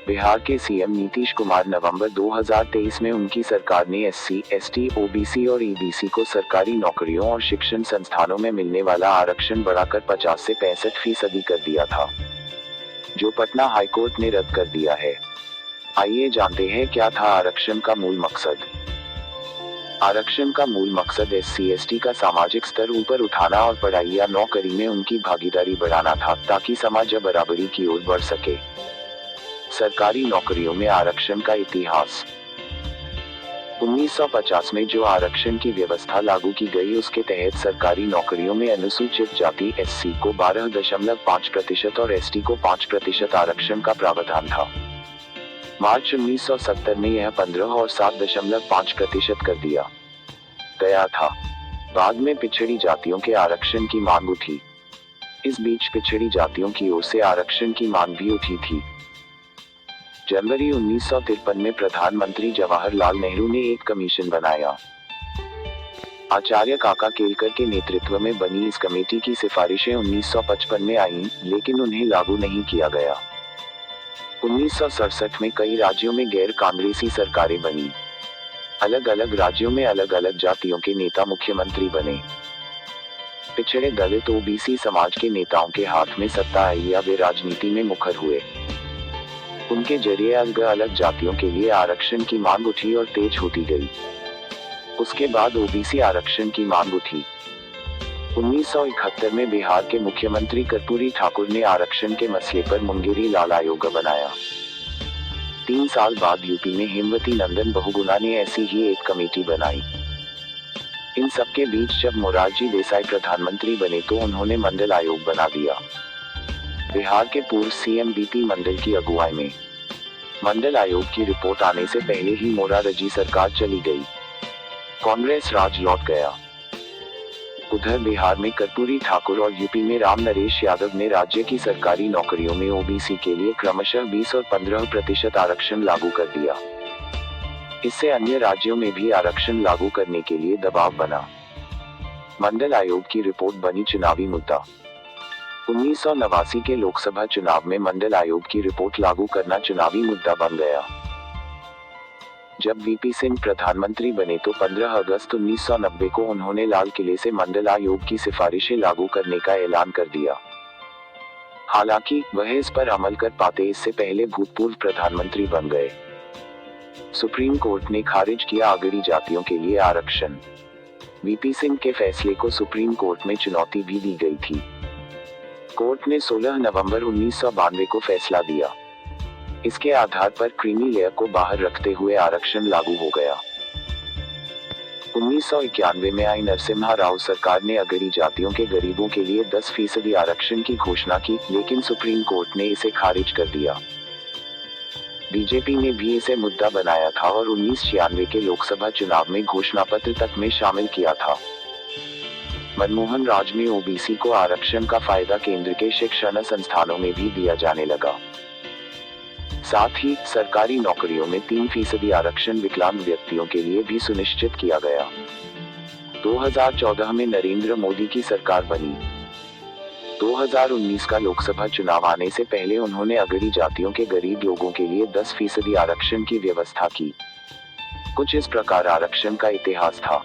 बिहार के सीएम नीतीश कुमार नवंबर 2023 में उनकी सरकार ने एससी, एसटी, ओबीसी और ईबीसी को सरकारी नौकरियों और शिक्षण संस्थानों में मिलने वाला आरक्षण बढ़ाकर 50 से 65% कर दिया था, जो पटना हाईकोर्ट ने रद्द कर दिया है। आइए जानते हैं क्या था आरक्षण का मूल मकसद। आरक्षण का मूल मकसद एससी, एसटी का सामाजिक स्तर ऊपर उठाना और पढ़ाई या नौकरी में उनकी भागीदारी बढ़ाना था, ताकि समाज बराबरी की ओर बढ़ सके। सरकारी नौकरियों में आरक्षण का इतिहास। 1950 में जो आरक्षण की व्यवस्था लागू की गई, उसके तहत सरकारी नौकरियों में अनुसूचित जाति एससी को 12.5% और एसटी को 5% आरक्षण का प्रावधान था। मार्च 1970 में यह 15 और 7.5% कर दिया गया था। बाद में पिछड़ी जातियों के आरक्षण की मांग उठी। इस बीच पिछड़ी जातियों की ओर से आरक्षण की मांग भी उठी थी। जनवरी 1953 में प्रधानमंत्री जवाहरलाल नेहरू ने एक कमीशन बनाया। आचार्य काका केलकर के नेतृत्व में बनी इस कमेटी की सिफारिशें 1955 में आईं, लेकिन उन्हें लागू नहीं किया गया। 1967 में कई राज्यों में गैर कांग्रेसी सरकारें बनी। अलग अलग राज्यों में अलग अलग जातियों के नेता मुख्यमंत्री बने। पिछड़े दलित ओबीसी समाज के नेताओं के हाथ में सत्ता आई या वे राजनीति में मुखर हुए। उनके जरिए अलग अलग जातियों के लिए आरक्षण की मांग उठी और तेज होती गई। उसके बाद ओबीसी आरक्षण की मांग उठी। 1971 में बिहार के मुख्यमंत्री कर्पूरी ठाकुर ने आरक्षण के मसले पर मुंगेरी लाल आयोग बनाया। 3 साल बाद यूपी में हेमवती नंदन बहुगुणा ने ऐसी ही एक कमेटी बनाई। इन सबके बीच जब मोरारजी देसाई प्रधानमंत्री बने तो उन्होंने मंडल आयोग बना दिया। बिहार के पूर्व सीएम बीपी मंडल की अगुवाई में मंडल आयोग की रिपोर्ट आने से पहले ही मोरारजी सरकार चली गई। कांग्रेस राज लौट गया। उधर बिहार में कर्पूरी ठाकुर और यूपी में राम नरेश यादव ने राज्य की सरकारी नौकरियों में ओबीसी के लिए क्रमशः 20 और 15% आरक्षण लागू कर दिया। इससे अन्य राज्यों में भी आरक्षण लागू करने के लिए दबाव बना। मंडल आयोग की रिपोर्ट बनी चुनावी मुद्दा। 1989 के लोकसभा चुनाव में मंडल आयोग की रिपोर्ट लागू करना चुनावी मुद्दा बन गया। जब वीपी सिंह प्रधानमंत्री बने तो 15 अगस्त 1990 को उन्होंने लाल किले से मंडल आयोग की सिफारिशें लागू करने का ऐलान कर दिया। हालांकि वह इस पर अमल कर पाते इससे पहले भूतपूर्व प्रधानमंत्री बन गए। सुप्रीम कोर्ट ने खारिज किया अगड़ी जातियों के लिए आरक्षण। वीपी सिंह के फैसले को सुप्रीम कोर्ट में चुनौती भी दी गई थी। कोर्ट ने 16 नवंबर 1992 को फैसला दिया। इसके आधार पर क्रीमी लेयर को बाहर रखते हुए आरक्षण लागू हो गया। 1991 में आई नरसिम्हा राव सरकार ने अगड़ी जातियों के गरीबों के लिए 10% आरक्षण की घोषणा की, लेकिन सुप्रीम कोर्ट ने इसे खारिज कर दिया। बीजेपी ने भी इसे मुद्दा बनाया था और 1996 के लोकसभा चुनाव में घोषणा पत्र तक में शामिल किया था। मनमोहन राज में ओबीसी को आरक्षण का फायदा केंद्र के शिक्षण संस्थानों में भी दिया जाने लगा। साथ ही सरकारी नौकरियों में 3% आरक्षण विकलांग व्यक्तियों के लिए भी सुनिश्चित किया गया। 2014 में नरेंद्र मोदी की सरकार बनी। 2019 का लोकसभा चुनाव आने से पहले उन्होंने अगड़ी जातियों के गरीब लोगों के लिए 10% आरक्षण की व्यवस्था की। कुछ इस प्रकार आरक्षण का इतिहास था।